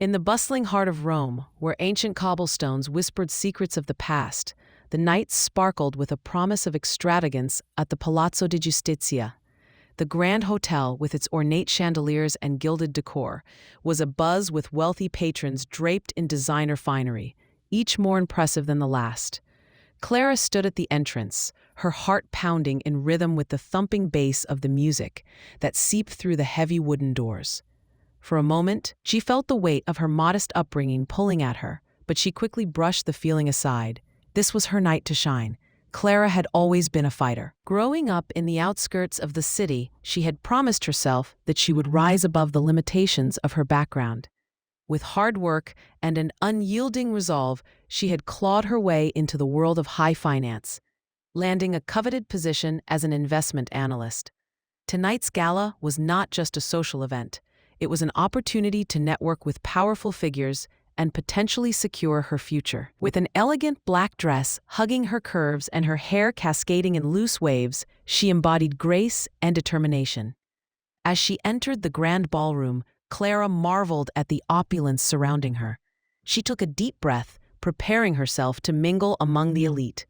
In the bustling heart of Rome, where ancient cobblestones whispered secrets of the past, the night sparkled with a promise of extravagance at the Palazzo di Giustizia. The grand hotel, with its ornate chandeliers and gilded decor, was abuzz with wealthy patrons draped in designer finery, each more impressive than the last. Clara stood at the entrance, her heart pounding in rhythm with the thumping bass of the music that seeped through the heavy wooden doors. For a moment, she felt the weight of her modest upbringing pulling at her, but she quickly brushed the feeling aside. This was her night to shine. Clara had always been a fighter. Growing up in the outskirts of the city, she had promised herself that she would rise above the limitations of her background. With hard work and an unyielding resolve, she had clawed her way into the world of high finance, landing a coveted position as an investment analyst. Tonight's gala was not just a social event. It was an opportunity to network with powerful figures and potentially secure her future. With an elegant black dress hugging her curves and her hair cascading in loose waves, she embodied grace and determination. As she entered the grand ballroom, Clara marveled at the opulence surrounding her. She took a deep breath, preparing herself to mingle among the elite.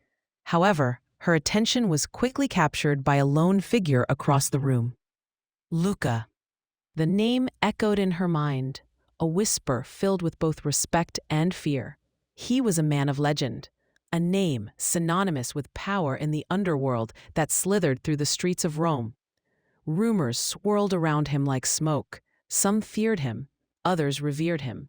However, her attention was quickly captured by a lone figure across the room. Luca. The name echoed in her mind, a whisper filled with both respect and fear. He was a man of legend, a name synonymous with power in the underworld that slithered through the streets of Rome. Rumors swirled around him like smoke. Some feared him, others revered him.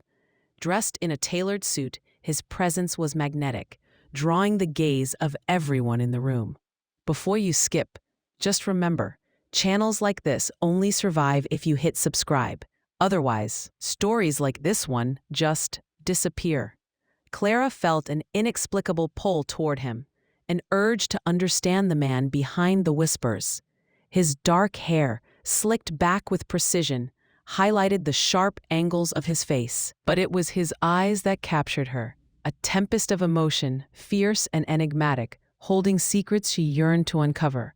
Dressed in a tailored suit, his presence was magnetic, drawing the gaze of everyone in the room. Before you skip, just remember, channels like this only survive if you hit subscribe. Otherwise, stories like this one just disappear. Clara felt an inexplicable pull toward him, an urge to understand the man behind the whispers. His dark hair, slicked back with precision, highlighted the sharp angles of his face. But it was his eyes that captured her, a tempest of emotion, fierce and enigmatic, holding secrets she yearned to uncover.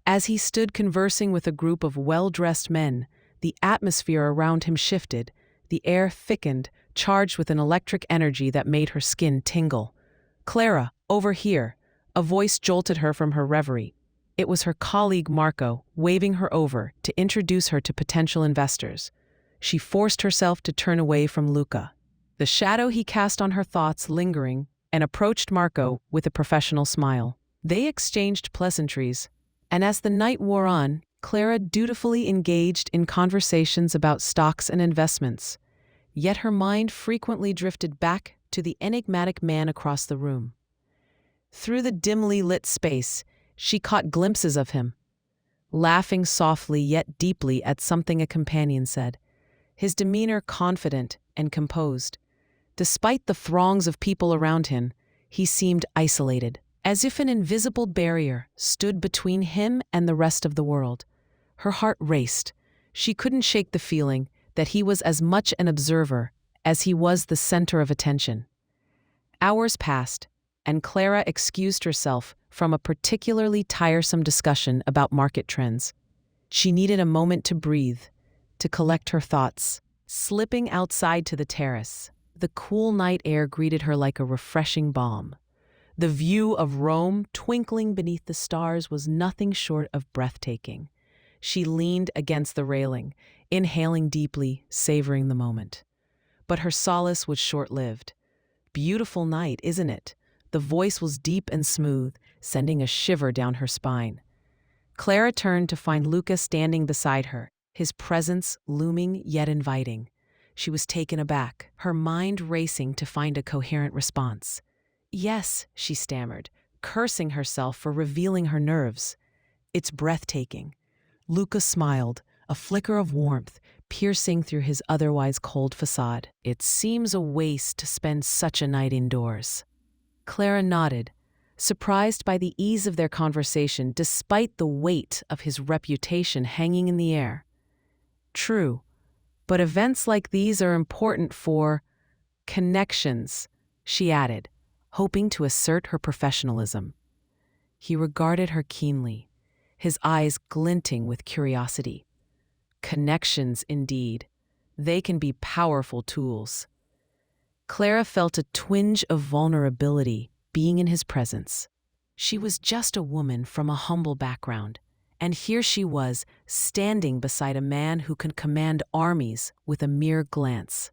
As he stood conversing with a group of well-dressed men, the atmosphere around him shifted, the air thickened, charged with an electric energy that made her skin tingle. "Clara, over here," a voice jolted her from her reverie. It was her colleague Marco, waving her over to introduce her to potential investors. She forced herself to turn away from Luca, the shadow he cast on her thoughts lingering, and approached Marco with a professional smile. They exchanged pleasantries, and as the night wore on, Clara dutifully engaged in conversations about stocks and investments. Yet her mind frequently drifted back to the enigmatic man across the room. Through the dimly lit space, she caught glimpses of him, laughing softly yet deeply at something a companion said, his demeanor confident and composed. Despite the throngs of people around him, he seemed isolated, as if an invisible barrier stood between him and the rest of the world. Her heart raced. She couldn't shake the feeling that he was as much an observer as he was the center of attention. Hours passed, and Clara excused herself from a particularly tiresome discussion about market trends. She needed a moment to breathe, to collect her thoughts. Slipping outside to the terrace, the cool night air greeted her like a refreshing balm. The view of Rome twinkling beneath the stars was nothing short of breathtaking. She leaned against the railing, inhaling deeply, savoring the moment. But her solace was short-lived. "Beautiful night, isn't it?" The voice was deep and smooth, sending a shiver down her spine. Clara turned to find Luca standing beside her, his presence looming yet inviting. She was taken aback, her mind racing to find a coherent response. "Yes," she stammered, cursing herself for revealing her nerves. "It's breathtaking." Luca smiled, a flicker of warmth piercing through his otherwise cold facade. "It seems a waste to spend such a night indoors." Clara nodded, surprised by the ease of their conversation despite the weight of his reputation hanging in the air. "True, but events like these are important for connections," she added, hoping to assert her professionalism. He regarded her keenly, his eyes glinting with curiosity. "Connections, indeed. they can be powerful tools. Clara felt a twinge of vulnerability being in his presence. She was just a woman from a humble background, and here she was, standing beside a man who could command armies with a mere glance.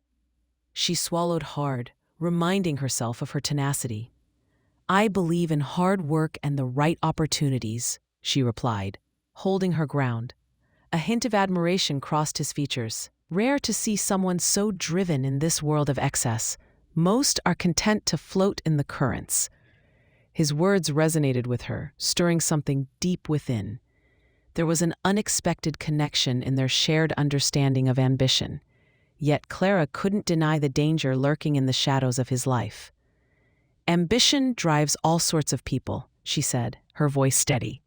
She swallowed hard, reminding herself of her tenacity. "I believe in hard work and the right opportunities," she replied, holding her ground. A hint of admiration crossed his features. Rare to see someone so driven in this world of excess. Most are content to float in the currents. His words resonated with her, stirring something deep within. There was an unexpected connection in their shared understanding of ambition. Yet Clara couldn't deny the danger lurking in the shadows of his life. "Ambition drives all sorts of people," she said, her voice steady.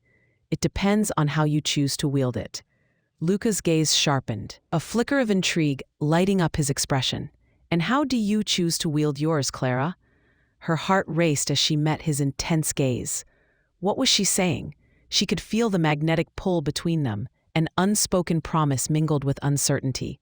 "It depends on how you choose to wield it." Luca's gaze sharpened, a flicker of intrigue lighting up his expression. "And how do you choose to wield yours, Clara?" Her heart raced as she met his intense gaze. What was she saying? She could feel the magnetic pull between them, an unspoken promise mingled with uncertainty.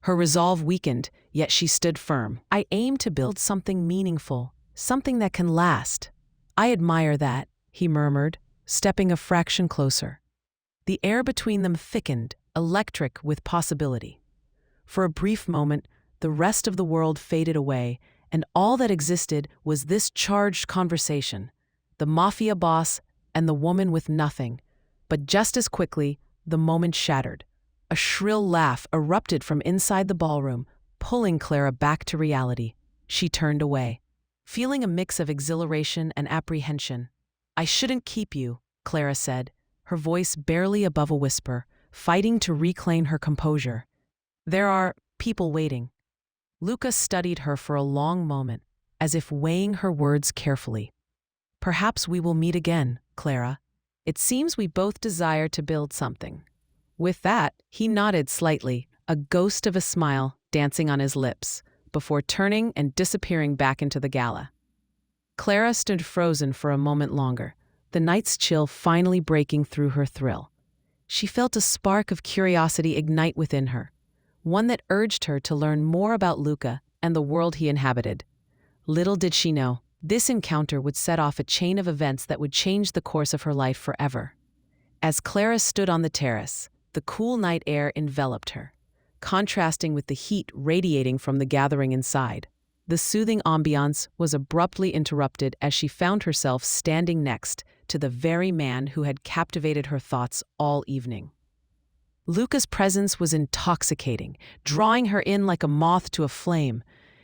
Her resolve weakened, yet she stood firm. "I aim to build something meaningful, something that can last." "I admire that," he murmured, stepping a fraction closer. The air between them thickened, electric with possibility. For a brief moment, the rest of the world faded away, and all that existed was this charged conversation, the Mafia boss and the woman with nothing. But just as quickly, the moment shattered. A shrill laugh erupted from inside the ballroom, pulling Clara back to reality. She turned away, feeling a mix of exhilaration and apprehension. "I shouldn't keep you," Clara said, her voice barely above a whisper, fighting to reclaim her composure. "There are people waiting." Luca studied her for a long moment, as if weighing her words carefully. "Perhaps we will meet again, Clara. It seems we both desire to build something." With that, he nodded slightly, a ghost of a smile dancing on his lips, before turning and disappearing back into the gala. Clara stood frozen for a moment longer, the night's chill finally breaking through her thrill. She felt a spark of curiosity ignite within her, one that urged her to learn more about Luca and the world he inhabited. Little did she know, this encounter would set off a chain of events that would change the course of her life forever. As Clara stood on the terrace, the cool night air enveloped her, contrasting with the heat radiating from the gathering inside. The soothing ambiance was abruptly interrupted as she found herself standing next to the very man who had captivated her thoughts all evening. Luca's presence was intoxicating, drawing her in like a moth to a flame.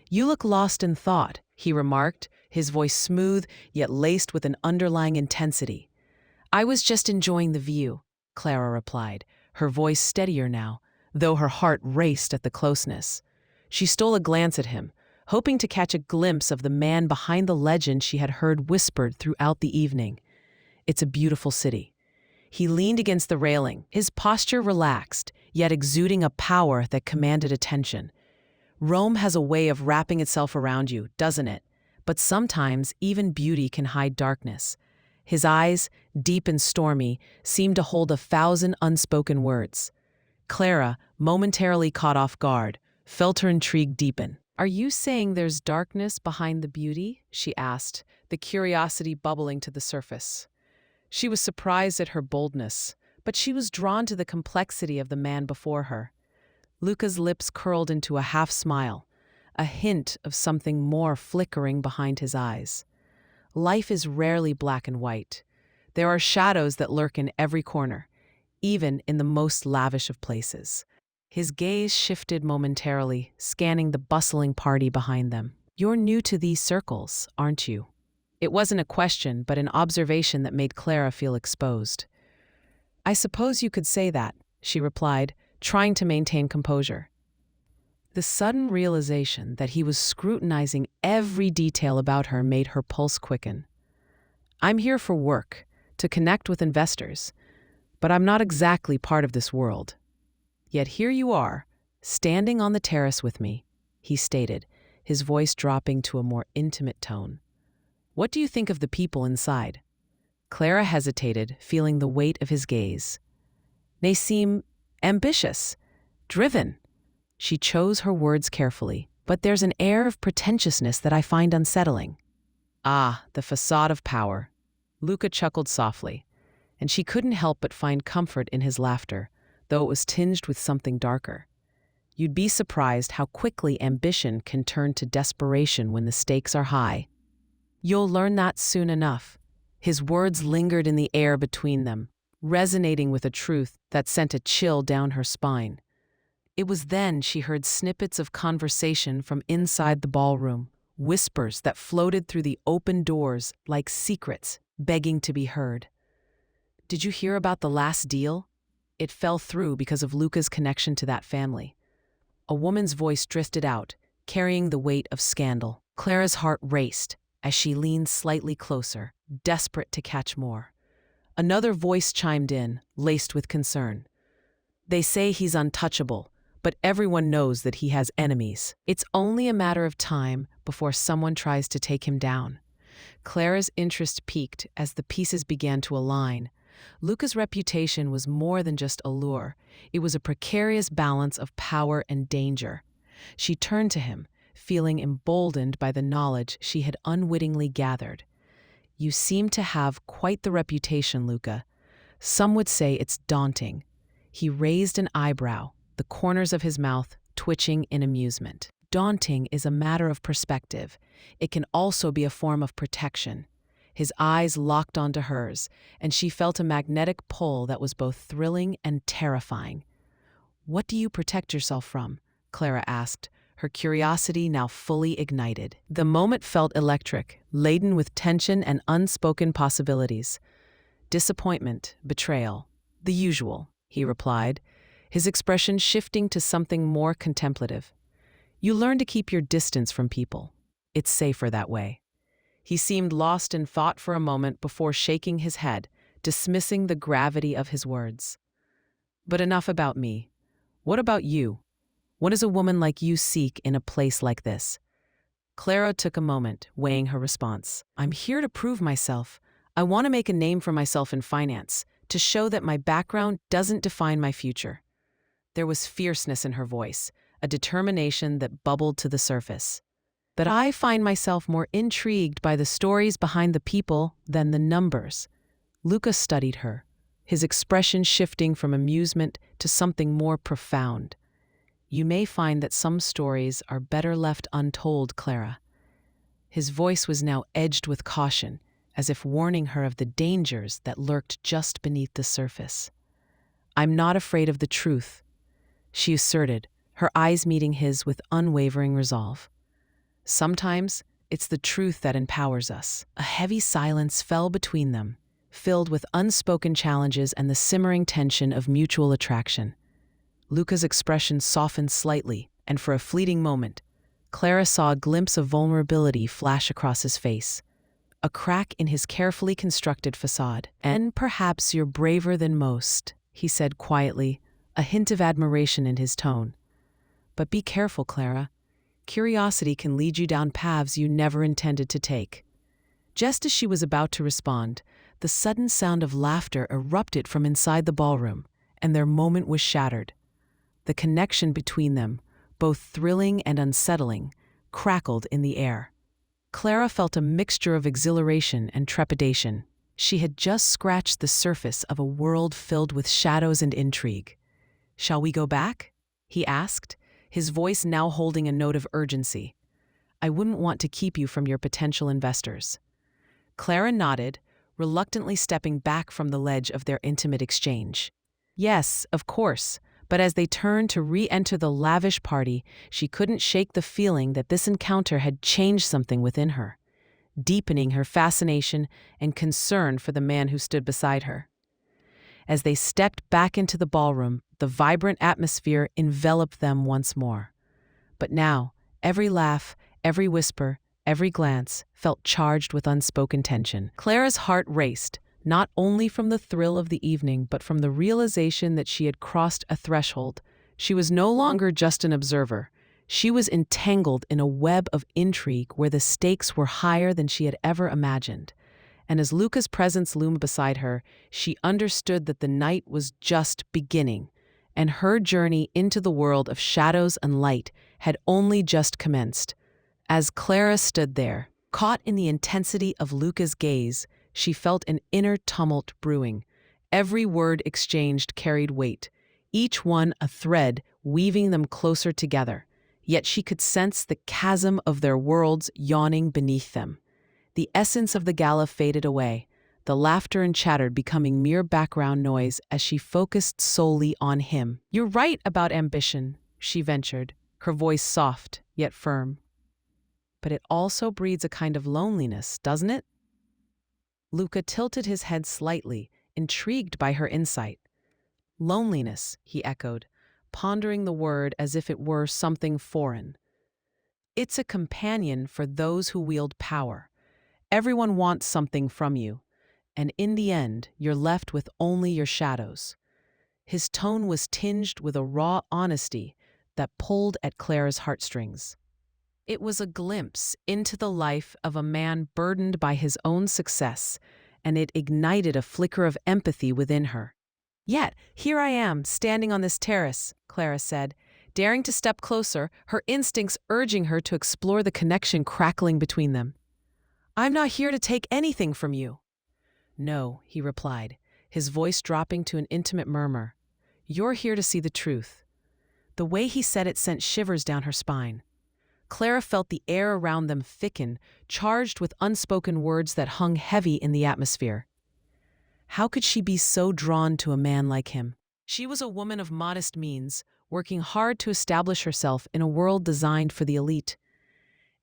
"You look lost in thought," he remarked, his voice smooth yet laced with an underlying intensity. "I was just enjoying the view," Clara replied, her voice steadier now, though her heart raced at the closeness. She stole a glance at him, hoping to catch a glimpse of the man behind the legend she had heard whispered throughout the evening. "It's a beautiful city." He leaned against the railing, his posture relaxed, yet exuding a power that commanded attention. "Rome has a way of wrapping itself around you, doesn't it? But sometimes even beauty can hide darkness." His eyes, deep and stormy, seemed to hold 1,000 unspoken words. Clara, momentarily caught off guard, felt her intrigue deepen. "Are you saying there's darkness behind the beauty?" she asked, the curiosity bubbling to the surface. She was surprised at her boldness, but she was drawn to the complexity of the man before her. Luca's lips curled into a half-smile, a hint of something more flickering behind his eyes. Life is rarely black and white. There are shadows that lurk in every corner, even in the most lavish of places. His gaze shifted momentarily, scanning the bustling party behind them. "You're new to these circles, aren't you?" It wasn't a question, but an observation that made Clara feel exposed. "I suppose you could say that," she replied, trying to maintain composure. The sudden realization that he was scrutinizing every detail about her made her pulse quicken. "I'm here for work, to connect with investors, but I'm not exactly part of this world. Yet here you are, standing on the terrace with me," he stated, his voice dropping to a more intimate tone. "What do you think of the people inside?" Clara hesitated, feeling the weight of his gaze. "They seem ambitious, driven. She chose her words carefully, but there's an air of pretentiousness that I find unsettling. Ah, the facade of power. Luca chuckled softly, and she couldn't help but find comfort in his laughter, though it was tinged with something darker. You'd be surprised how quickly ambition can turn to desperation when the stakes are high. You'll learn that soon enough. His words lingered in the air between them, resonating with a truth that sent a chill down her spine. It was then she heard snippets of conversation from inside the ballroom, whispers that floated through the open doors like secrets begging to be heard. Did you hear about the last deal? It fell through because of Luca's connection to that family. A woman's voice drifted out, carrying the weight of scandal. Clara's heart raced as she leaned slightly closer, desperate to catch more. Another voice chimed in, laced with concern. They say he's untouchable, but everyone knows that he has enemies. It's only a matter of time before someone tries to take him down. Clara's interest peaked as the pieces began to align. Luca's reputation was more than just a lure. It was a precarious balance of power and danger. She turned to him, feeling emboldened by the knowledge she had unwittingly gathered. You seem to have quite the reputation, Luca. Some would say it's daunting. He raised an eyebrow, the corners of his mouth twitching in amusement. Daunting is a matter of perspective. It can also be a form of protection. His eyes locked onto hers, and she felt a magnetic pull that was both thrilling and terrifying. What do you protect yourself from? Clara asked, her curiosity now fully ignited. The moment felt electric, laden with tension and unspoken possibilities. Disappointment, betrayal, the usual, he replied, his expression shifting to something more contemplative. You learn to keep your distance from people. It's safer that way. He seemed lost in thought for a moment before shaking his head, dismissing the gravity of his words. But enough about me. What about you? What does a woman like you seek in a place like this? Clara took a moment, weighing her response. I'm here to prove myself. I want to make a name for myself in finance, to show that my background doesn't define my future. There was fierceness in her voice, a determination that bubbled to the surface. But I find myself more intrigued by the stories behind the people than the numbers. Luca studied her, his expression shifting from amusement to something more profound. You may find that some stories are better left untold, Clara. His voice was now edged with caution, as if warning her of the dangers that lurked just beneath the surface. I'm not afraid of the truth, she asserted, her eyes meeting his with unwavering resolve. Sometimes, it's the truth that empowers us. A heavy silence fell between them, filled with unspoken challenges and the simmering tension of mutual attraction. Luca's expression softened slightly, and for a fleeting moment, Clara saw a glimpse of vulnerability flash across his face. A crack in his carefully constructed facade. And perhaps you're braver than most, he said quietly, a hint of admiration in his tone. But be careful, Clara. Curiosity can lead you down paths you never intended to take. Just as she was about to respond, the sudden sound of laughter erupted from inside the ballroom, and their moment was shattered. The connection between them, both thrilling and unsettling, crackled in the air. Clara felt a mixture of exhilaration and trepidation. She had just scratched the surface of a world filled with shadows and intrigue. Shall we go back? He asked, his voice now holding a note of urgency. I wouldn't want to keep you from your potential investors. Clara nodded, reluctantly stepping back from the ledge of their intimate exchange. Yes, of course, but as they turned to re-enter the lavish party, she couldn't shake the feeling that this encounter had changed something within her, deepening her fascination and concern for the man who stood beside her. As they stepped back into the ballroom, the vibrant atmosphere enveloped them once more. But now, every laugh, every whisper, every glance felt charged with unspoken tension. Clara's heart raced, not only from the thrill of the evening, but from the realization that she had crossed a threshold. She was no longer just an observer. She was entangled in a web of intrigue where the stakes were higher than she had ever imagined. And as Luca's presence loomed beside her, she understood that the night was just beginning. and her journey into the world of shadows and light had only just commenced. As Clara stood there, caught in the intensity of Luca's gaze, she felt an inner tumult brewing. Every word exchanged carried weight, each one a thread weaving them closer together. Yet she could sense the chasm of their worlds yawning beneath them. The essence of the gala faded away, the laughter and chatter becoming mere background noise as she focused solely on him. "You're right about ambition," she ventured, her voice soft yet firm. "But it also breeds a kind of loneliness, doesn't it?" Luca tilted his head slightly, intrigued by her insight. "Loneliness," he echoed, pondering the word as if it were something foreign. "It's a companion for those who wield power. Everyone wants something from you, and in the end, you're left with only your shadows." His tone was tinged with a raw honesty that pulled at Clara's heartstrings. It was a glimpse into the life of a man burdened by his own success, and it ignited a flicker of empathy within her. "Yet, here I am, standing on this terrace," Clara said, daring to step closer, her instincts urging her to explore the connection crackling between them. "I'm not here to take anything from you." "No," he replied, his voice dropping to an intimate murmur. "You're here to see the truth." The way he said it sent shivers down her spine. Clara felt the air around them thicken, charged with unspoken words that hung heavy in the atmosphere. How could she be so drawn to a man like him? She was a woman of modest means, working hard to establish herself in a world designed for the elite.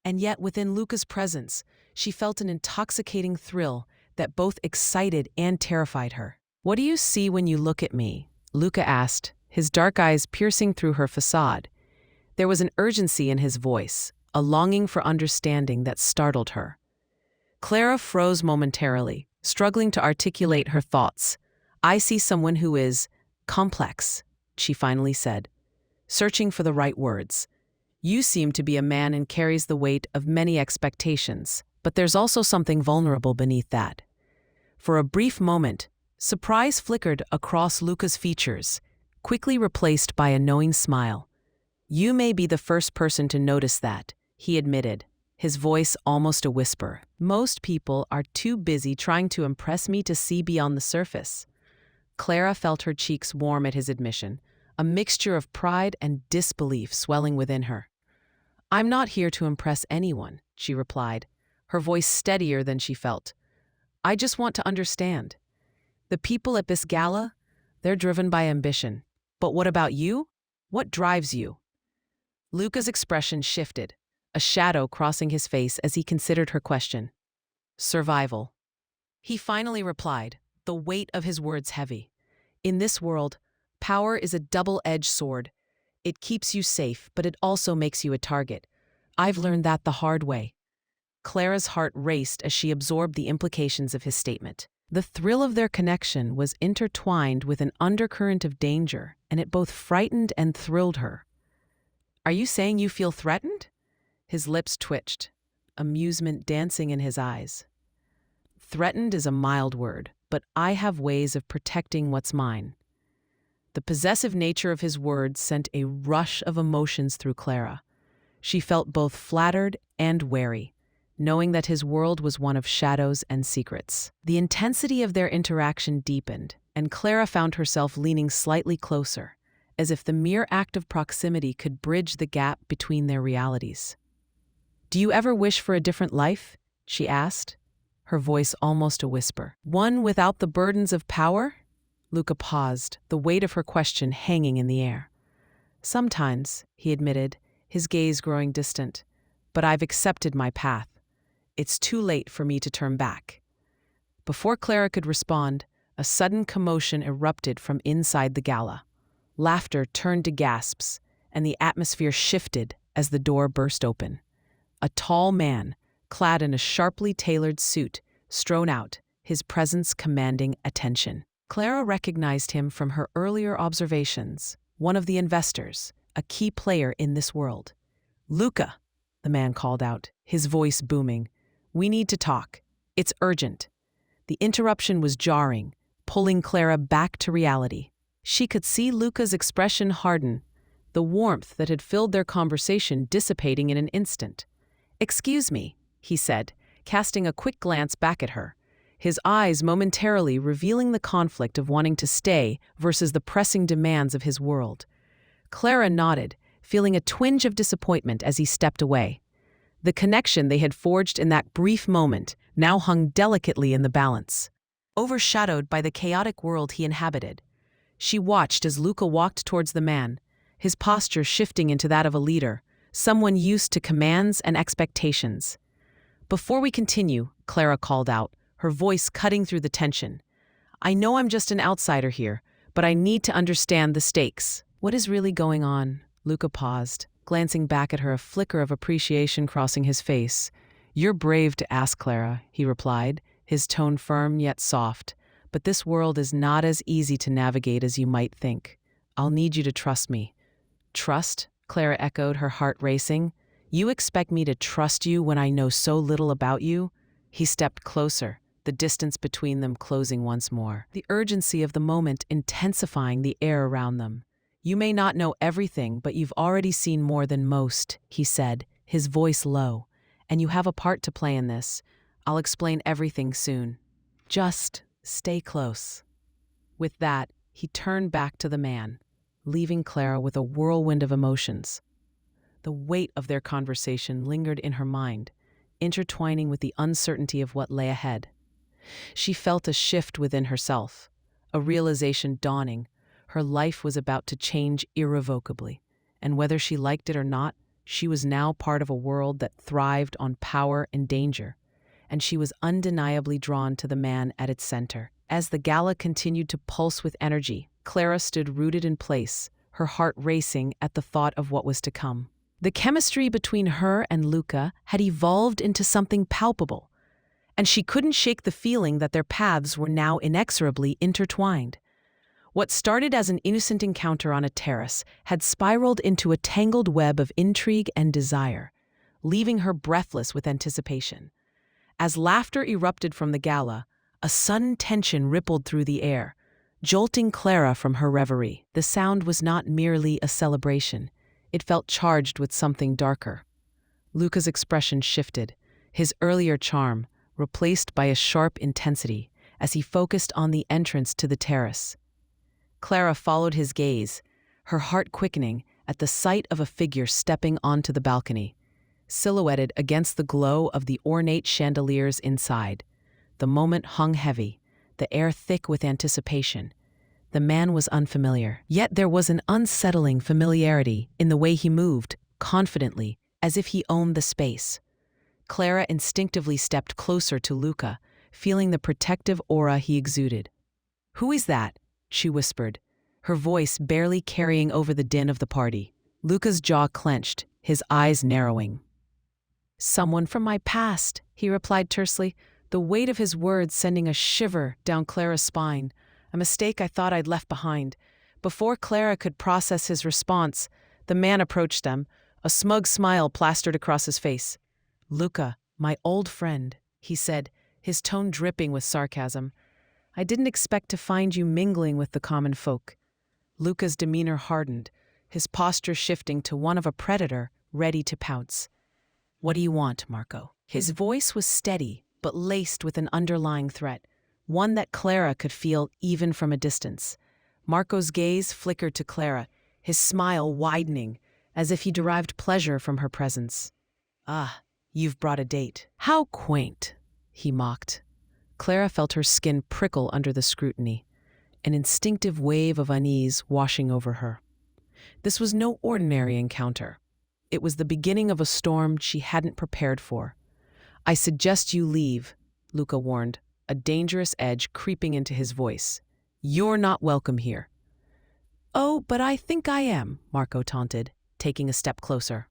And yet, within Luca's presence, she felt an intoxicating thrill that both excited and terrified her. "What do you see when you look at me?" Luca asked, his dark eyes piercing through her facade. There was an urgency in his voice, a longing for understanding that startled her. Clara froze momentarily, struggling to articulate her thoughts. "I see someone who is complex," she finally said, searching for the right words. "You seem to be a man and carries the weight of many expectations, but there's also something vulnerable beneath that." For a brief moment, surprise flickered across Luca's features, quickly replaced by a knowing smile. "You may be the first person to notice that," he admitted, his voice almost a whisper. "Most people are too busy trying to impress me to see beyond the surface." Clara felt her cheeks warm at his admission, a mixture of pride and disbelief swelling within her. "I'm not here to impress anyone," she replied, her voice steadier than she felt. "I just want to understand. The people at this gala, they're driven by ambition. But what about you? What drives you?" Luca's expression shifted, a shadow crossing his face as he considered her question. "Survival." He finally replied, the weight of his words heavy. "In this world, power is a double-edged sword. It keeps you safe, but it also makes you a target. I've learned that the hard way." Clara's heart raced as she absorbed the implications of his statement. The thrill of their connection was intertwined with an undercurrent of danger, and it both frightened and thrilled her. "Are you saying you feel threatened?" His lips twitched, amusement dancing in his eyes. "Threatened is a mild word, but I have ways of protecting what's mine." The possessive nature of his words sent a rush of emotions through Clara. She felt both flattered and wary, knowing that his world was one of shadows and secrets. The intensity of their interaction deepened, and Clara found herself leaning slightly closer, as if the mere act of proximity could bridge the gap between their realities. "Do you ever wish for a different life?" she asked, her voice almost a whisper. "One without the burdens of power?" Luca paused, the weight of her question hanging in the air. "Sometimes," he admitted, his gaze growing distant, "but I've accepted my path. It's too late for me to turn back." Before Clara could respond, a sudden commotion erupted from inside the gala. Laughter turned to gasps, and the atmosphere shifted as the door burst open. A tall man, clad in a sharply tailored suit, strode out, his presence commanding attention. Clara recognized him from her earlier observations, one of the investors, a key player in this world. "Luca," the man called out, his voice booming, "we need to talk. It's urgent." The interruption was jarring, pulling Clara back to reality. She could see Luca's expression harden, the warmth that had filled their conversation dissipating in an instant. "Excuse me," he said, casting a quick glance back at her, his eyes momentarily revealing the conflict of wanting to stay versus the pressing demands of his world. Clara nodded, feeling a twinge of disappointment as he stepped away. The connection they had forged in that brief moment now hung delicately in the balance, overshadowed by the chaotic world he inhabited. She watched as Luca walked towards the man, his posture shifting into that of a leader, someone used to commands and expectations. "Before we continue," Clara called out, her voice cutting through the tension, "I know I'm just an outsider here, but I need to understand the stakes. What is really going on?" Luca paused, glancing back at her, a flicker of appreciation crossing his face. "You're brave to ask, Clara," he replied, his tone firm yet soft. "But this world is not as easy to navigate as you might think. I'll need you to trust me." "Trust?" Clara echoed, her heart racing. "You expect me to trust you when I know so little about you?" He stepped closer, the distance between them closing once more, the urgency of the moment intensifying the air around them. "You may not know everything, but you've already seen more than most," he said, his voice low. "And you have a part to play in this. I'll explain everything soon. Just stay close." With that, he turned back to the man, leaving Clara with a whirlwind of emotions. The weight of their conversation lingered in her mind, intertwining with the uncertainty of what lay ahead. She felt a shift within herself, a realization dawning. Her life was about to change irrevocably, and whether she liked it or not, she was now part of a world that thrived on power and danger, and she was undeniably drawn to the man at its center. As the gala continued to pulse with energy, Clara stood rooted in place, her heart racing at the thought of what was to come. The chemistry between her and Luca had evolved into something palpable, and she couldn't shake the feeling that their paths were now inexorably intertwined. What started as an innocent encounter on a terrace had spiraled into a tangled web of intrigue and desire, leaving her breathless with anticipation. As laughter erupted from the gala, a sudden tension rippled through the air, jolting Clara from her reverie. The sound was not merely a celebration. It felt charged with something darker. Luca's expression shifted, his earlier charm replaced by a sharp intensity as he focused on the entrance to the terrace. Clara followed his gaze, her heart quickening at the sight of a figure stepping onto the balcony, silhouetted against the glow of the ornate chandeliers inside. The moment hung heavy, the air thick with anticipation. The man was unfamiliar, yet there was an unsettling familiarity in the way he moved, confidently, as if he owned the space. Clara instinctively stepped closer to Luca, feeling the protective aura he exuded. "Who is that?" she whispered, her voice barely carrying over the din of the party. Luca's jaw clenched, his eyes narrowing. "Someone from my past," he replied tersely, the weight of his words sending a shiver down Clara's spine. "A mistake I thought I'd left behind." Before Clara could process his response, the man approached them, a smug smile plastered across his face. "Luca, my old friend," he said, his tone dripping with sarcasm. "I didn't expect to find you mingling with the common folk." Luca's demeanor hardened, his posture shifting to one of a predator ready to pounce. "What do you want, Marco?" His voice was steady, but laced with an underlying threat, one that Clara could feel even from a distance. Marco's gaze flickered to Clara, his smile widening, as if he derived pleasure from her presence. "Ah, you've brought a date." "How quaint," he mocked. Clara felt her skin prickle under the scrutiny, an instinctive wave of unease washing over her. This was no ordinary encounter. It was the beginning of a storm she hadn't prepared for. "I suggest you leave," Luca warned, a dangerous edge creeping into his voice. "You're not welcome here." "Oh, but I think I am," Marco taunted, taking a step closer.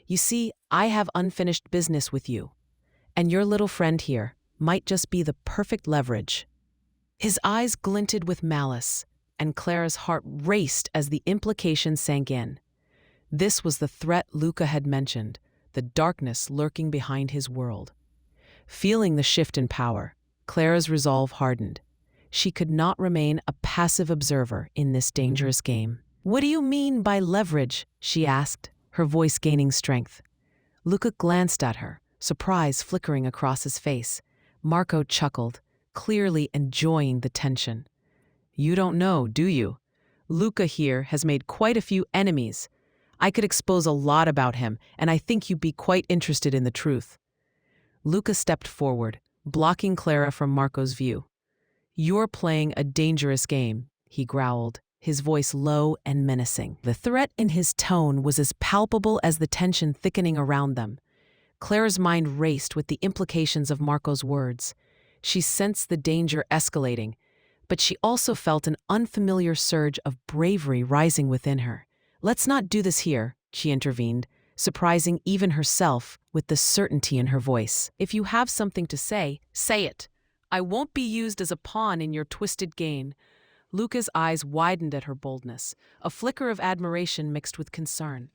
"You see, I have unfinished business with you, and your little friend here might just be the perfect leverage." His eyes glinted with malice, and Clara's heart raced as the implication sank in. This was the threat Luca had mentioned, the darkness lurking behind his world. Feeling the shift in power, Clara's resolve hardened. she could not remain a passive observer in this dangerous game. "What do you mean by leverage?" she asked, her voice gaining strength. Luca glanced at her, surprise flickering across his face. Marco chuckled, clearly enjoying the tension. "You don't know, do you? Luca here has made quite a few enemies. I could expose a lot about him, and I think you'd be quite interested in the truth." Luca stepped forward, blocking Clara from Marco's view. "You're playing a dangerous game," he growled, his voice low and menacing. The threat in his tone was as palpable as the tension thickening around them. Clara's mind raced with the implications of Marco's words. She sensed the danger escalating, but she also felt an unfamiliar surge of bravery rising within her. "Let's not do this here," she intervened, surprising even herself with the certainty in her voice. "If you have something to say, say it. I won't be used as a pawn in your twisted game." Luca's eyes widened at her boldness, a flicker of admiration mixed with concern.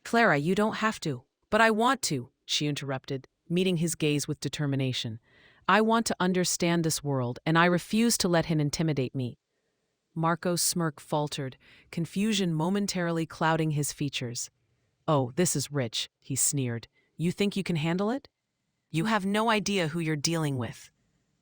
"Clara, you don't have to." "But I want to," she interrupted, meeting his gaze with determination. "I want to understand this world, and I refuse to let him intimidate me." Marco's smirk faltered, confusion momentarily clouding his features. "Oh, this is rich," he sneered. "You think you can handle it? You have no idea who you're dealing with."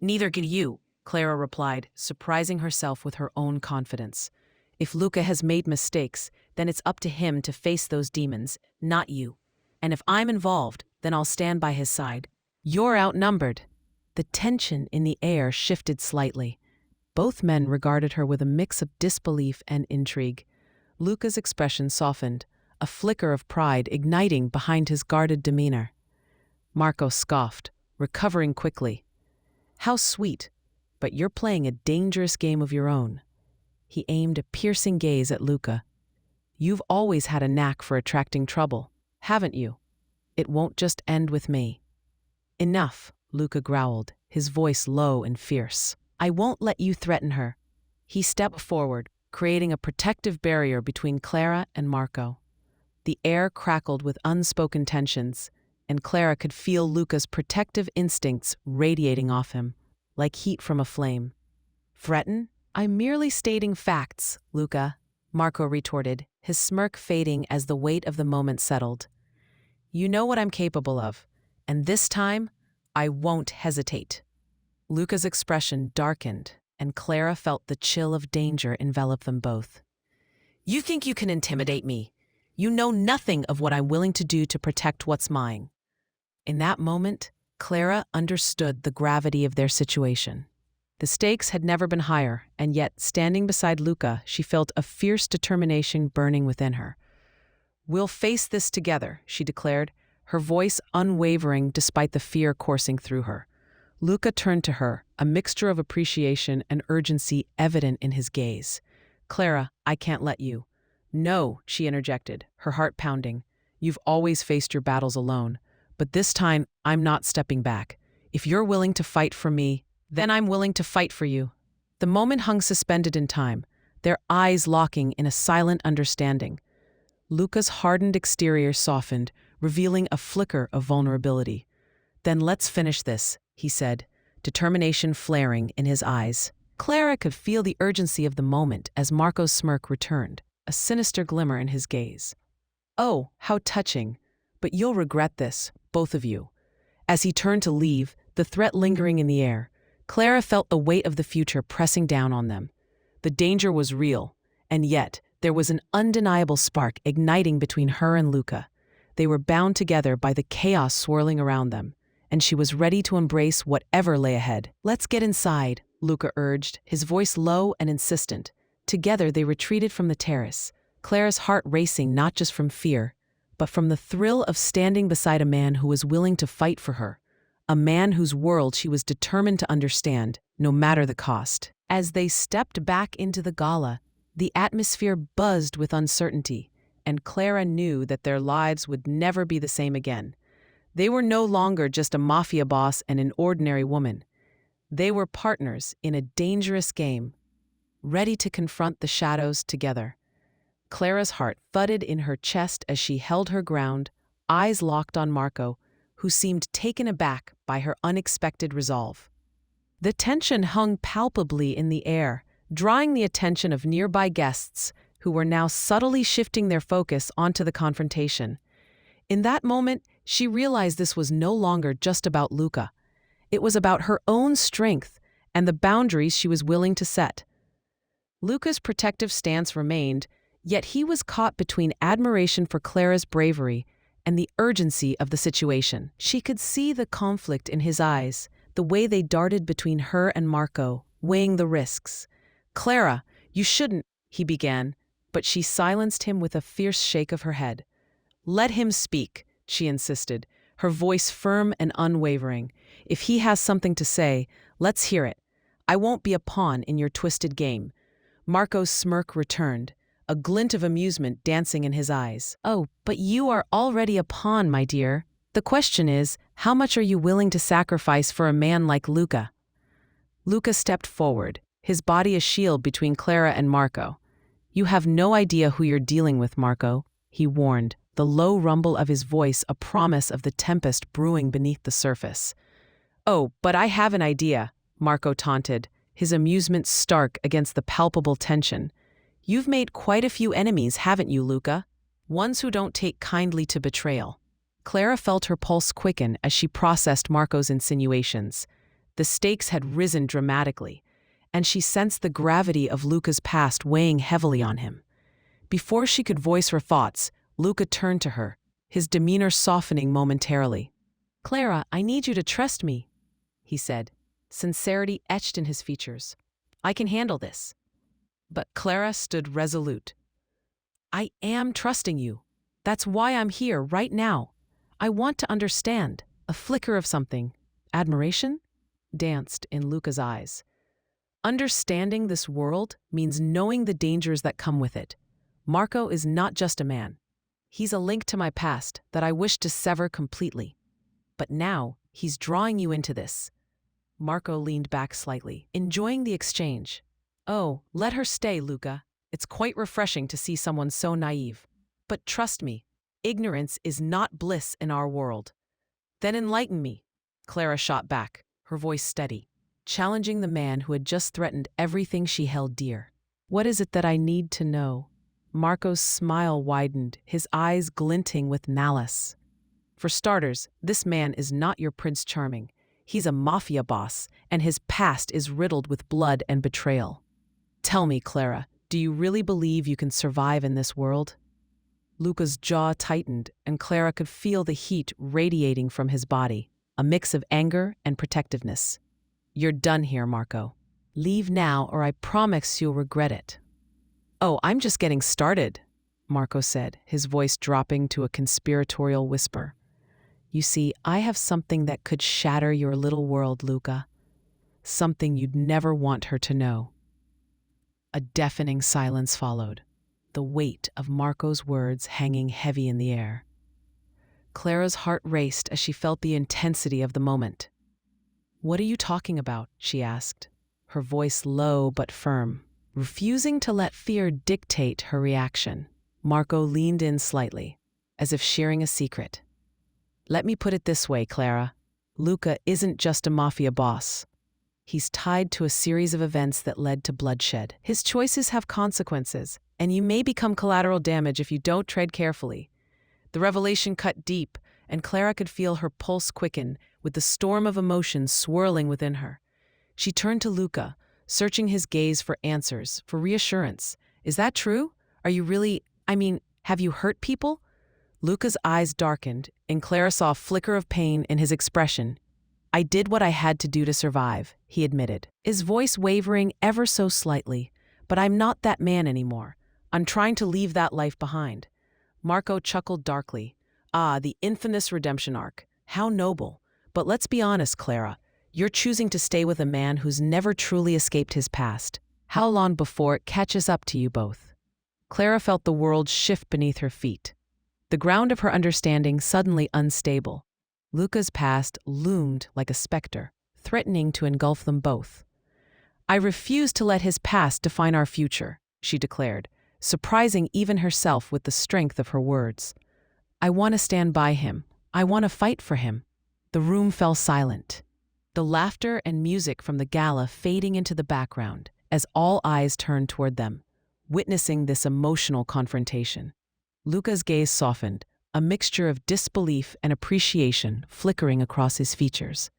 "Neither can you," Clara replied, surprising herself with her own confidence. "If Luca has made mistakes, then it's up to him to face those demons, not you. And if I'm involved, then I'll stand by his side. You're outnumbered." The tension in the air shifted slightly. Both men regarded her with a mix of disbelief and intrigue. Luca's expression softened, a flicker of pride igniting behind his guarded demeanor. Marco scoffed, recovering quickly. "How sweet, but you're playing a dangerous game of your own." He aimed a piercing gaze at Luca. "You've always had a knack for attracting trouble, haven't you? It won't just end with me." "Enough," Luca growled, his voice low and fierce. "I won't let you threaten her." He stepped forward, creating a protective barrier between Clara and Marco. The air crackled with unspoken tensions, and Clara could feel Luca's protective instincts radiating off him, like heat from a flame. "Threaten? I'm merely stating facts, Luca," Marco retorted, his smirk fading as the weight of the moment settled. "You know what I'm capable of, and this time, I won't hesitate." Luca's expression darkened, and Clara felt the chill of danger envelop them both. "You think you can intimidate me? You know nothing of what I'm willing to do to protect what's mine." In that moment, Clara understood the gravity of their situation. The stakes had never been higher, and yet, standing beside Luca, she felt a fierce determination burning within her. "We'll face this together," she declared, her voice unwavering despite the fear coursing through her. Luca turned to her, a mixture of appreciation and urgency evident in his gaze. "Clara, I can't let you." "No," she interjected, her heart pounding. "You've always faced your battles alone, but this time I'm not stepping back. If you're willing to fight for me, then I'm willing to fight for you." The moment hung suspended in time, their eyes locking in a silent understanding. Luca's hardened exterior softened, revealing a flicker of vulnerability. "Then let's finish this," he said, determination flaring in his eyes. Clara could feel the urgency of the moment as Marco's smirk returned, a sinister glimmer in his gaze. "Oh, how touching. But you'll regret this, both of you." As he turned to leave, the threat lingering in the air, Clara felt the weight of the future pressing down on them. The danger was real, and yet there was an undeniable spark igniting between her and Luca. They were bound together by the chaos swirling around them, and she was ready to embrace whatever lay ahead. "Let's get inside," Luca urged, his voice low and insistent. Together they retreated from the terrace, Clara's heart racing not just from fear, but from the thrill of standing beside a man who was willing to fight for her, a man whose world she was determined to understand, no matter the cost. As they stepped back into the gala, the atmosphere buzzed with uncertainty, and Clara knew that their lives would never be the same again. They were no longer just a mafia boss and an ordinary woman. They were partners in a dangerous game, ready to confront the shadows together. Clara's heart thudded in her chest as she held her ground, eyes locked on Marco, who seemed taken aback by her unexpected resolve. The tension hung palpably in the air, drawing the attention of nearby guests who were now subtly shifting their focus onto the confrontation. In that moment, she realized this was no longer just about Luca. It was about her own strength and the boundaries she was willing to set. Luca's protective stance remained, yet he was caught between admiration for Clara's bravery and the urgency of the situation. She could see the conflict in his eyes, the way they darted between her and Marco, weighing the risks. "Clara, you shouldn't," he began, but she silenced him with a fierce shake of her head. "Let him speak," she insisted, her voice firm and unwavering. "If he has something to say, let's hear it. I won't be a pawn in your twisted game." Marco's smirk returned, a glint of amusement dancing in his eyes. "Oh, but you are already a pawn, my dear. The question is, how much are you willing to sacrifice for a man like Luca?" Luca stepped forward, his body a shield between Clara and Marco. "You have no idea who you're dealing with, Marco," he warned, the low rumble of his voice a promise of the tempest brewing beneath the surface. "Oh, but I have an idea," Marco taunted, his amusement stark against the palpable tension. "You've made quite a few enemies, haven't you, Luca? Ones who don't take kindly to betrayal." Clara felt her pulse quicken as she processed Marco's insinuations. The stakes had risen dramatically, and she sensed the gravity of Luca's past weighing heavily on him. Before she could voice her thoughts, Luca turned to her, his demeanor softening momentarily. "Clara, I need you to trust me," he said, sincerity etched in his features. "I can handle this." But Clara stood resolute. "I am trusting you. That's why I'm here right now. I want to understand." A flicker of something, admiration, danced in Luca's eyes. "Understanding this world means knowing the dangers that come with it. Marco is not just a man. He's a link to my past that I wish to sever completely. But now, he's drawing you into this." Marco leaned back slightly, enjoying the exchange. "Oh, let her stay, Luca. It's quite refreshing to see someone so naive. But trust me, ignorance is not bliss in our world." "Then enlighten me," Clara shot back, her voice steady, challenging the man who had just threatened everything she held dear. "What is it that I need to know?" Marco's smile widened, his eyes glinting with malice. "For starters, this man is not your Prince Charming. He's a mafia boss, and his past is riddled with blood and betrayal. Tell me, Clara, do you really believe you can survive in this world?" Luca's jaw tightened, and Clara could feel the heat radiating from his body, a mix of anger and protectiveness. "You're done here, Marco. Leave now, or I promise you'll regret it." "Oh, I'm just getting started," Marco said, his voice dropping to a conspiratorial whisper. "You see, I have something that could shatter your little world, Luca. Something you'd never want her to know." A deafening silence followed, the weight of Marco's words hanging heavy in the air. Clara's heart raced as she felt the intensity of the moment. "What are you talking about?" she asked, her voice low but firm, refusing to let fear dictate her reaction. Marco leaned in slightly, as if sharing a secret. "Let me put it this way, Clara. Luca isn't just a mafia boss. He's tied to a series of events that led to bloodshed. His choices have consequences, and you may become collateral damage if you don't tread carefully." The revelation cut deep, and Clara could feel her pulse quicken, with the storm of emotions swirling within her. She turned to Luca, searching his gaze for answers, for reassurance. "Is that true? Are you really, have you hurt people?" Luca's eyes darkened, and Clara saw a flicker of pain in his expression. "I did what I had to do to survive," he admitted, his voice wavering ever so slightly. "But I'm not that man anymore. I'm trying to leave that life behind." Marco chuckled darkly. "Ah, the infamous redemption arc. How noble. But let's be honest, Clara. You're choosing to stay with a man who's never truly escaped his past. How long before it catches up to you both?" Clara felt the world shift beneath her feet, the ground of her understanding suddenly unstable. Luca's past loomed like a specter, threatening to engulf them both. "I refuse to let his past define our future," she declared, surprising even herself with the strength of her words. "I want to stand by him. I want to fight for him." The room fell silent. the laughter and music from the gala fading into the background as all eyes turned toward them, witnessing this emotional confrontation. Luca's gaze softened, a mixture of disbelief and appreciation flickering across his features.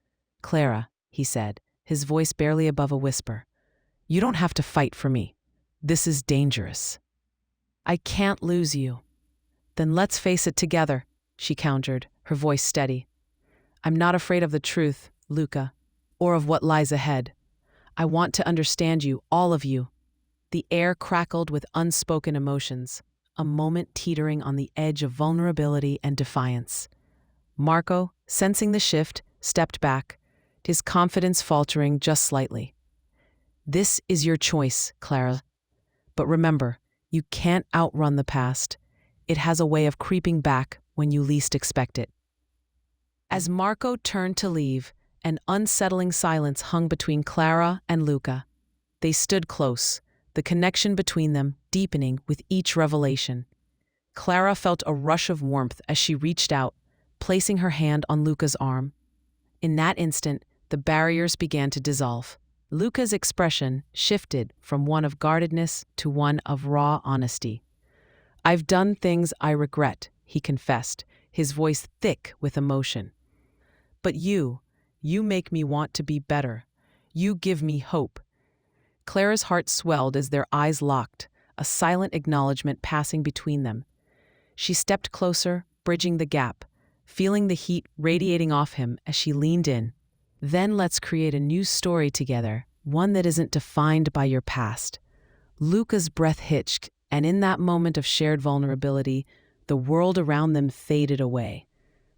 "Clara," he said, his voice barely above a whisper, "you don't have to fight for me. This is dangerous." "I can't lose you." "Then let's face it together," she countered, her voice steady. "I'm not afraid of the truth, Luca, or of what lies ahead. I want to understand you, all of you." The air crackled with unspoken emotions, a moment teetering on the edge of vulnerability and defiance. Marco, sensing the shift, stepped back, his confidence faltering just slightly. "This is your choice, Clara. But remember, you can't outrun the past. It has a way of creeping back when you least expect it." As Marco turned to leave, an unsettling silence hung between Clara and Luca. They stood close, the connection between them deepening with each revelation. Clara felt a rush of warmth as she reached out, placing her hand on Luca's arm. In that instant, the barriers began to dissolve. Luca's expression shifted from one of guardedness to one of raw honesty. "I've done things I regret," he confessed, his voice thick with emotion. "But you make me want to be better. You give me hope." Clara's heart swelled as their eyes locked, a silent acknowledgement passing between them. She stepped closer, bridging the gap, feeling the heat radiating off him as she leaned in. "Then let's create a new story together, one that isn't defined by your past." Luca's breath hitched, and in that moment of shared vulnerability, the world around them faded away.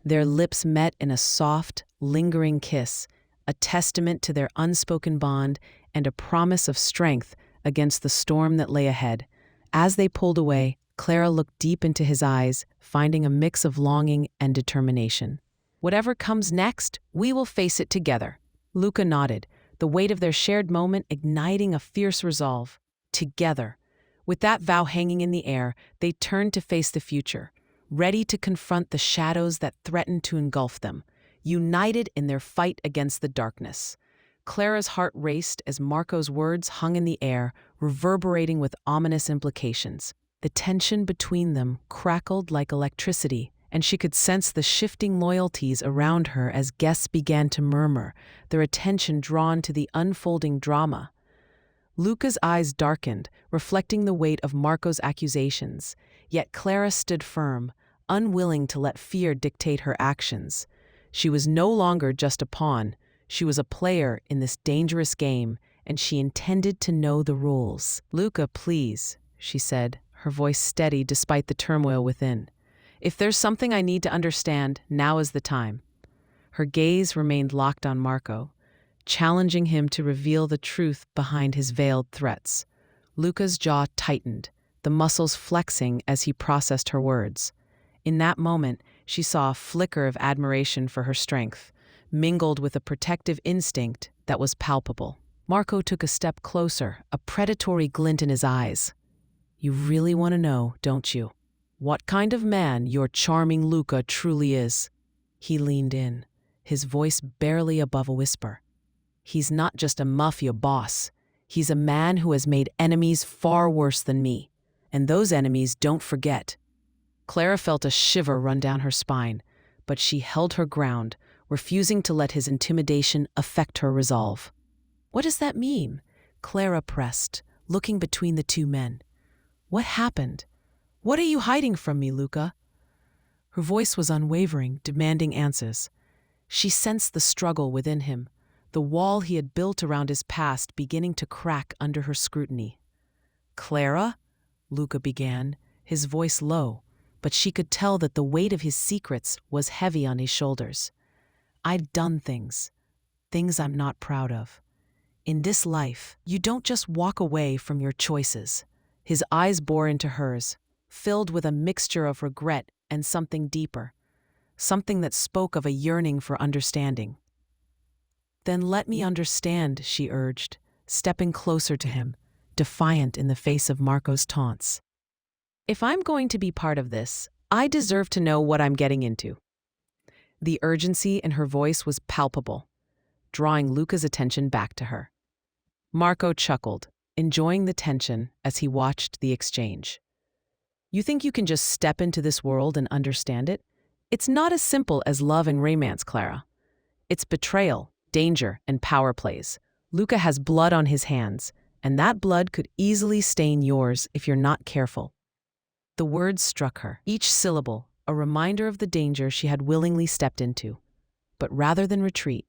Their lips met in a soft, lingering kiss, a testament to their unspoken bond and a promise of strength against the storm that lay ahead. As they pulled away, Clara looked deep into his eyes, finding a mix of longing and determination. "Whatever comes next, we will face it together." Luca nodded, the weight of their shared moment igniting a fierce resolve. Together. With that vow hanging in the air, they turned to face the future, ready to confront the shadows that threatened to engulf them, united in their fight against the darkness. Clara's heart raced as Marco's words hung in the air, reverberating with ominous implications. The tension between them crackled like electricity, and she could sense the shifting loyalties around her as guests began to murmur, their attention drawn to the unfolding drama. Luca's eyes darkened, reflecting the weight of Marco's accusations, yet Clara stood firm, unwilling to let fear dictate her actions. She was no longer just a pawn, she was a player in this dangerous game, and she intended to know the rules. "Luca, please," she said, her voice steady despite the turmoil within. "If there's something I need to understand, now is the time." Her gaze remained locked on Marco, challenging him to reveal the truth behind his veiled threats. Luca's jaw tightened, the muscles flexing as he processed her words. In that moment, she saw a flicker of admiration for her strength, mingled with a protective instinct that was palpable. Marco took a step closer, a predatory glint in his eyes. "You really want to know, don't you? What kind of man your charming Luca truly is?" He leaned in, his voice barely above a whisper. "He's not just a Mafia boss. He's a man who has made enemies far worse than me. And those enemies don't forget." Clara felt a shiver run down her spine, but she held her ground, refusing to let his intimidation affect her resolve. "What does that mean?" Clara pressed, looking between the two men. "What happened? What are you hiding from me, Luca?" Her voice was unwavering, demanding answers. She sensed the struggle within him, the wall he had built around his past beginning to crack under her scrutiny. "Clara?" Luca began, his voice low, but she could tell that the weight of his secrets was heavy on his shoulders. "I've done things I'm not proud of. In this life, you don't just walk away from your choices." His eyes bore into hers, filled with a mixture of regret and something deeper, something that spoke of a yearning for understanding. "Then let me understand," she urged, stepping closer to him, defiant in the face of Marco's taunts. "If I'm going to be part of this, I deserve to know what I'm getting into." The urgency in her voice was palpable. drawing Luca's attention back to her. Marco chuckled, enjoying the tension as he watched the exchange. You think you can just step into this world and understand it? It's not as simple as love and romance, Clara. It's betrayal, danger, and power plays. Luca has blood on his hands, and that blood could easily stain yours if you're not careful. The words struck her, each syllable a reminder of the danger she had willingly stepped into. But rather than retreat,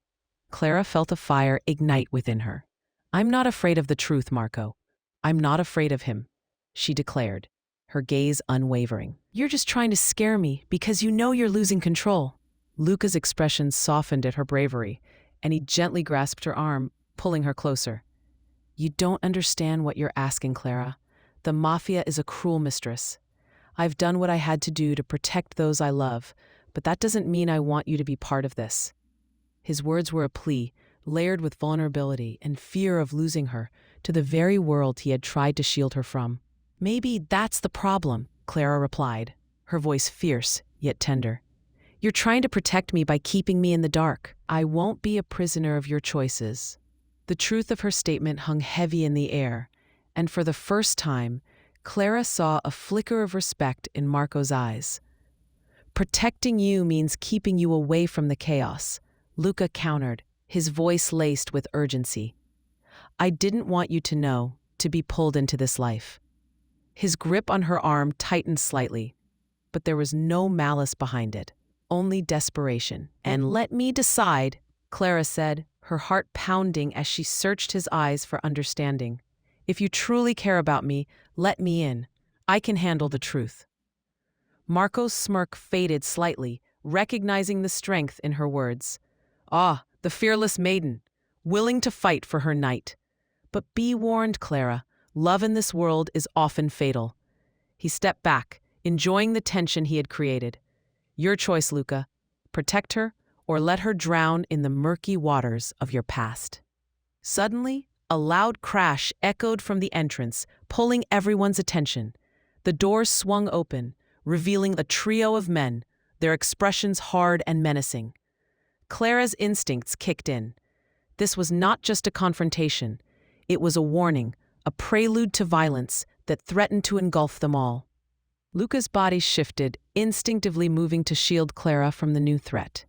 Clara felt a fire ignite within her. I'm not afraid of the truth, Marco. I'm not afraid of him, she declared, her gaze unwavering. You're just trying to scare me because you know you're losing control. Luca's expression softened at her bravery, and he gently grasped her arm, pulling her closer. You don't understand what you're asking, Clara. The Mafia is a cruel mistress. I've done what I had to do to protect those I love, but that doesn't mean I want you to be part of this. His words were a plea, layered with vulnerability and fear of losing her to the very world he had tried to shield her from. Maybe that's the problem, Clara replied, her voice fierce yet tender. You're trying to protect me by keeping me in the dark. I won't be a prisoner of your choices. The truth of her statement hung heavy in the air, and for the first time, Clara saw a flicker of respect in Marco's eyes. Protecting you means keeping you away from the chaos, Luca countered, his voice laced with urgency. I didn't want you to know, to be pulled into this life. His grip on her arm tightened slightly, but there was no malice behind it, only desperation. And let me decide, Clara said, her heart pounding as she searched his eyes for understanding. If you truly care about me, let me in. I can handle the truth. Marco's smirk faded slightly, recognizing the strength in her words. Ah, the fearless maiden, willing to fight for her knight. But be warned, Clara, love in this world is often fatal. He stepped back, enjoying the tension he had created. Your choice, Luca. Protect her, or let her drown in the murky waters of your past. Suddenly, a loud crash echoed from the entrance, pulling everyone's attention. The doors swung open, revealing a trio of men, their expressions hard and menacing. Clara's instincts kicked in. This was not just a confrontation. It was a warning, a prelude to violence that threatened to engulf them all. Luca's body shifted, instinctively moving to shield Clara from the new threat.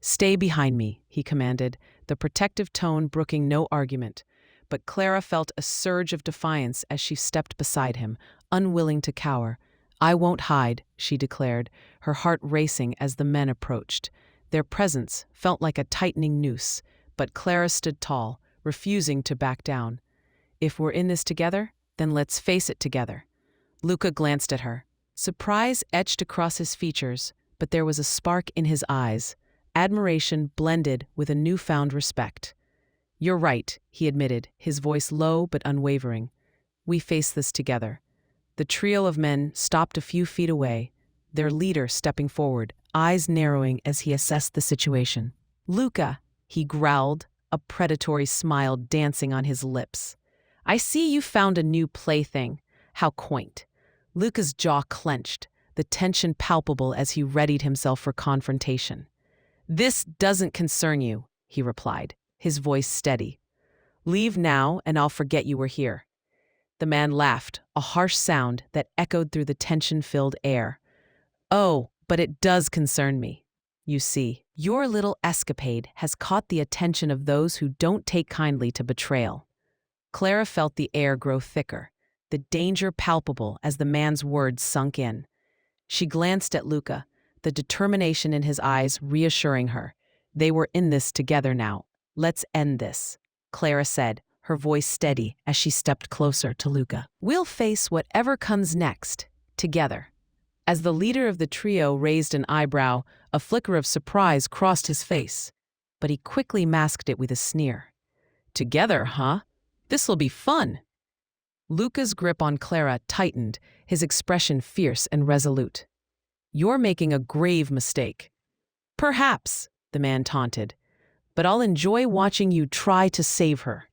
Stay behind me, he commanded, the protective tone brooking no argument. But Clara felt a surge of defiance as she stepped beside him, unwilling to cower. I won't hide, she declared, her heart racing as the men approached. Their presence felt like a tightening noose, but Clara stood tall, refusing to back down. If we're in this together, then let's face it together. Luca glanced at her. Surprise etched across his features, but there was a spark in his eyes, admiration blended with a newfound respect. You're right, he admitted, his voice low but unwavering. We face this together. The trio of men stopped a few feet away, their leader stepping forward, eyes narrowing as he assessed the situation. Luca, he growled, a predatory smile dancing on his lips. I see you found a new plaything. How quaint. Luca's jaw clenched, the tension palpable as he readied himself for confrontation. This doesn't concern you, he replied, his voice steady. Leave now, and I'll forget you were here. The man laughed, a harsh sound that echoed through the tension-filled air. Oh, but it does concern me. You see, your little escapade has caught the attention of those who don't take kindly to betrayal. Clara felt the air grow thicker, the danger palpable as the man's words sunk in. She glanced at Luca, the determination in his eyes reassuring her. They were in this together now. Let's end this, Clara said, her voice steady as she stepped closer to Luca. We'll face whatever comes next, together. As the leader of the trio raised an eyebrow, a flicker of surprise crossed his face, but he quickly masked it with a sneer. Together, huh? This'll be fun. Luca's grip on Clara tightened, his expression fierce and resolute. You're making a grave mistake. Perhaps, the man taunted, but I'll enjoy watching you try to save her.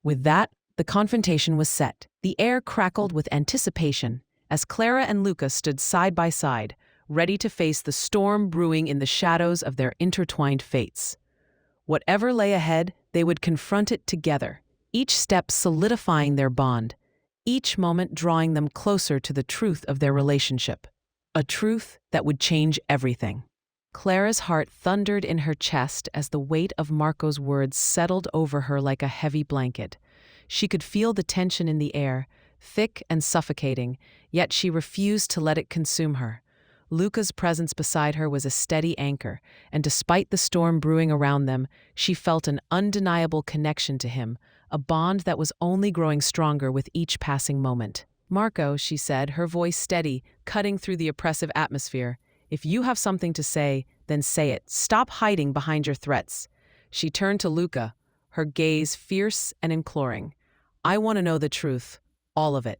With that, the confrontation was set. The air crackled with anticipation as Clara and Luca stood side by side, ready to face the storm brewing in the shadows of their intertwined fates. Whatever lay ahead, they would confront it together, each step solidifying their bond, each moment drawing them closer to the truth of their relationship. A truth that would change everything. Clara's heart thundered in her chest as the weight of Marco's words settled over her like a heavy blanket. She could feel the tension in the air, thick and suffocating, yet she refused to let it consume her. Luca's presence beside her was a steady anchor, and despite the storm brewing around them, she felt an undeniable connection to him, a bond that was only growing stronger with each passing moment. "Marco," she said, her voice steady, cutting through the oppressive atmosphere, "if you have something to say, then say it. Stop hiding behind your threats." She turned to Luca, her gaze fierce and imploring. "I want to know the truth, all of it."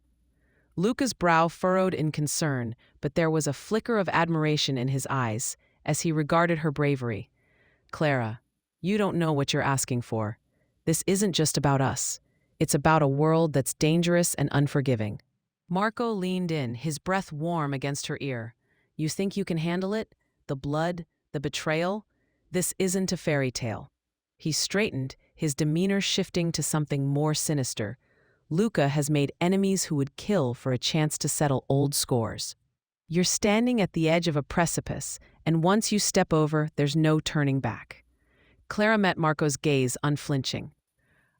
Luca's brow furrowed in concern, but there was a flicker of admiration in his eyes as he regarded her bravery. "Clara, you don't know what you're asking for. This isn't just about us. It's about a world that's dangerous and unforgiving." Marco leaned in, his breath warm against her ear. "You think you can handle it? The blood, the betrayal? This isn't a fairy tale." He straightened, his demeanor shifting to something more sinister. "Luca has made enemies who would kill for a chance to settle old scores. You're standing at the edge of a precipice, and once you step over, there's no turning back." Clara met Marco's gaze unflinching.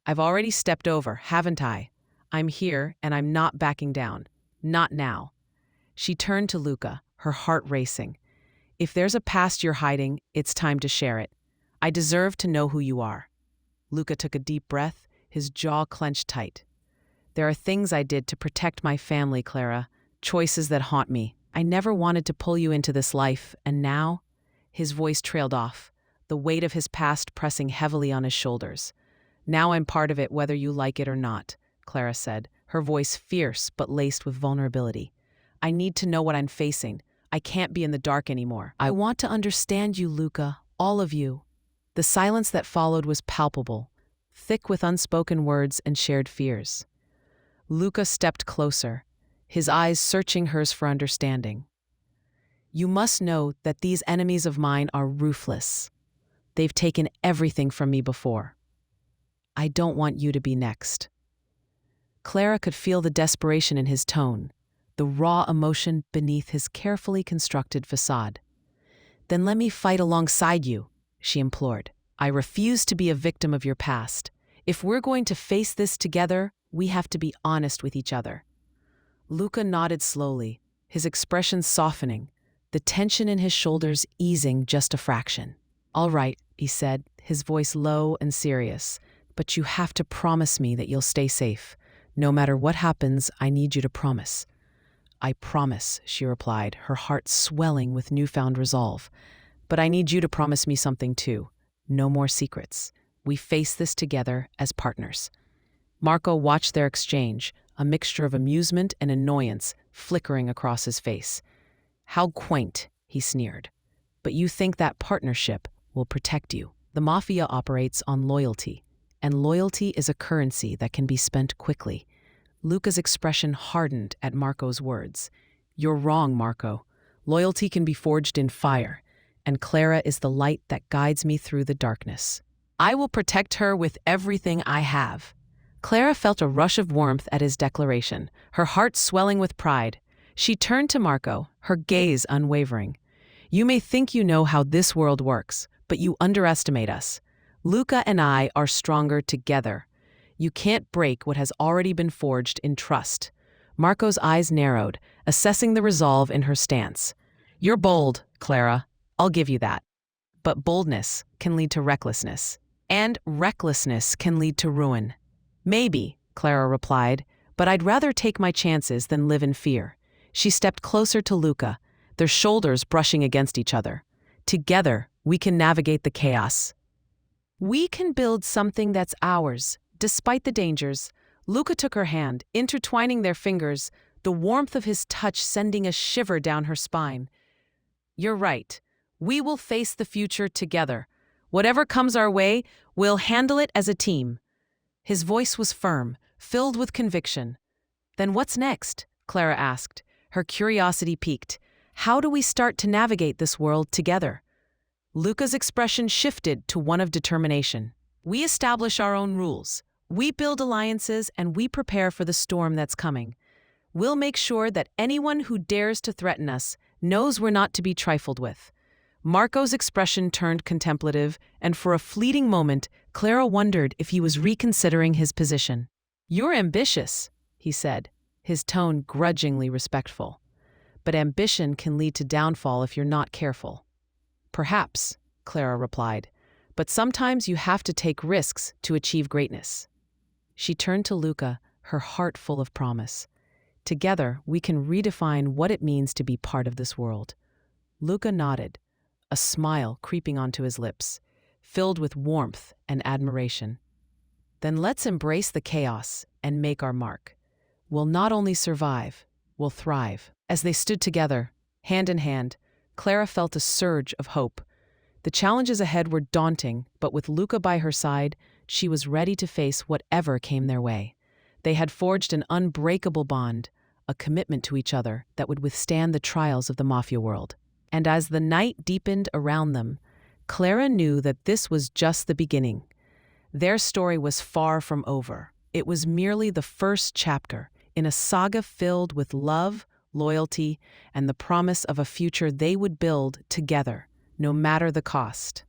"I've already stepped over, haven't I? I'm here, and I'm not backing down. Not now." She turned to Luca, her heart racing. "If there's a past you're hiding, it's time to share it. I deserve to know who you are." Luca took a deep breath, his jaw clenched tight. "There are things I did to protect my family, Clara, choices that haunt me. I never wanted to pull you into this life, and now?" His voice trailed off, the weight of his past pressing heavily on his shoulders. "Now I'm part of it whether you like it or not," Clara said, her voice fierce but laced with vulnerability. "I need to know what I'm facing. I can't be in the dark anymore. I want to understand you, Luca, all of you." The silence that followed was palpable, thick with unspoken words and shared fears. Luca stepped closer, his eyes searching hers for understanding. "You must know that these enemies of mine are ruthless. They've taken everything from me before. I don't want you to be next." Clara could feel the desperation in his tone, the raw emotion beneath his carefully constructed facade. "Then let me fight alongside you," she implored. "I refuse to be a victim of your past. If we're going to face this together, we have to be honest with each other." Luca nodded slowly, his expression softening, the tension in his shoulders easing just a fraction. "All right," he said, his voice low and serious, "but you have to promise me that you'll stay safe. No matter what happens, I need you to promise." "I promise," she replied, her heart swelling with newfound resolve. "But I need you to promise me something too. No more secrets. We face this together as partners." Marco watched their exchange, a mixture of amusement and annoyance flickering across his face. "How quaint," he sneered. "But you think that partnership will protect you. The Mafia operates on loyalty, and loyalty is a currency that can be spent quickly." Luca's expression hardened at Marco's words. "You're wrong, Marco. Loyalty can be forged in fire, and Clara is the light that guides me through the darkness. I will protect her with everything I have." Clara felt a rush of warmth at his declaration, her heart swelling with pride. She turned to Marco, her gaze unwavering. "You may think you know how this world works, but you underestimate us. Luca and I are stronger together. You can't break what has already been forged in trust." Marco's eyes narrowed, assessing the resolve in her stance. "You're bold, Clara. I'll give you that. But boldness can lead to recklessness, and recklessness can lead to ruin." "Maybe," Clara replied, "but I'd rather take my chances than live in fear." She stepped closer to Luca, their shoulders brushing against each other. "Together, we can navigate the chaos. We can build something that's ours, despite the dangers." Luca took her hand, intertwining their fingers, the warmth of his touch sending a shiver down her spine. "You're right. We will face the future together. Whatever comes our way, we'll handle it as a team." His voice was firm, filled with conviction. "Then what's next?" Clara asked, her curiosity piqued. "How do we start to navigate this world together?" Luca's expression shifted to one of determination. We establish our own rules. We build alliances and we prepare for the storm that's coming. We'll make sure that anyone who dares to threaten us knows we're not to be trifled with. Marco's expression turned contemplative, and for a fleeting moment, Clara wondered if he was reconsidering his position. "You're ambitious," he said, his tone grudgingly respectful. "But ambition can lead to downfall if you're not careful." "Perhaps," Clara replied, "but sometimes you have to take risks to achieve greatness." She turned to Luca, her heart full of promise. "Together, we can redefine what it means to be part of this world." Luca nodded, a smile creeping onto his lips, filled with warmth and admiration. "Then let's embrace the chaos and make our mark. We'll not only survive, we'll thrive." As they stood together, hand in hand, Clara felt a surge of hope. The challenges ahead were daunting, but with Luca by her side, she was ready to face whatever came their way. They had forged an unbreakable bond, a commitment to each other that would withstand the trials of the Mafia world. And as the night deepened around them, Clara knew that this was just the beginning. Their story was far from over. It was merely the first chapter in a saga filled with love, loyalty, and the promise of a future they would build together, no matter the cost.